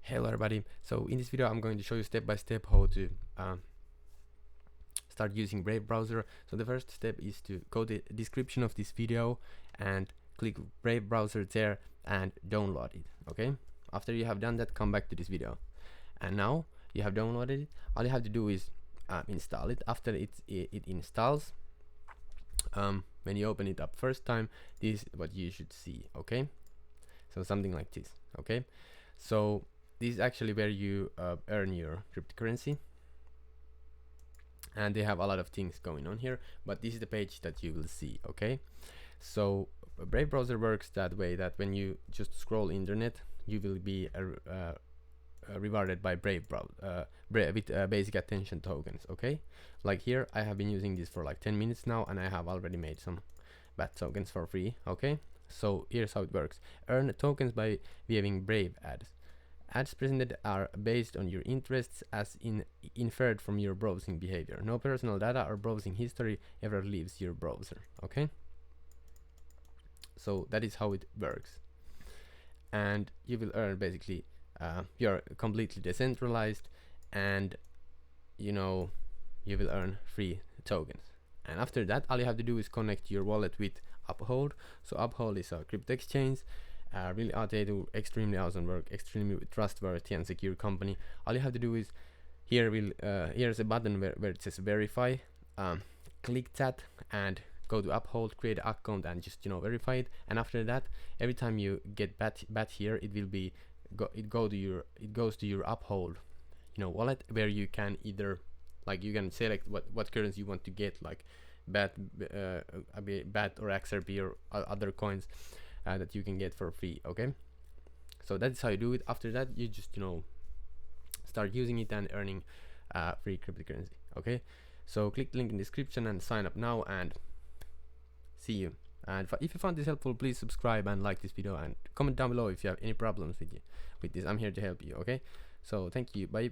Hello everybody. So in this video I'm going to show you step by step how to start using Brave browser. So the first step is to go to the description of this video and click Brave browser there and download it. Okay, after you have done that, come back to this video, and now you have downloaded it. All you have to do is install it. After it installs, when you open it up first time, this is what you should see. Okay, so something like this. Okay, so this is actually where you earn your cryptocurrency, and they have a lot of things going on here, but this is the page that you will see. Okay, so Brave browser works that way, that when you just scroll internet, you will be rewarded by Brave browser with basic attention tokens. Okay, like here I have been using this for like 10 minutes now, and I have already made some BAT tokens for free. Okay, so here's how it works. Earn tokens by viewing Brave ads. Ads presented are based on your interests as inferred from your browsing behavior. No personal data or browsing history ever leaves your browser. Okay, so that is how it works, and you will earn basically you're completely decentralized, and you will earn free tokens. And after that, all you have to do is connect your wallet with Uphold. So Uphold is a crypto exchange. Really, they do extremely awesome work, extremely trustworthy and secure company. All you have to do is here's a button where it says verify. Click that and go to Uphold, create an account, and just verify it. And after that, every time you get BAT here, it will be it goes to your Uphold wallet, where you can either you can select what currency you want to get, like BAT or XRP or other coins that you can get for free. Okay, so that's how you do it. After that, you just start using it and earning free cryptocurrency. Okay, so click the link in the description and sign up now, and see you. And if you found this helpful, please subscribe and like this video, and comment down below if you have any problems with this. I'm here to help you. Okay, so thank you, bye.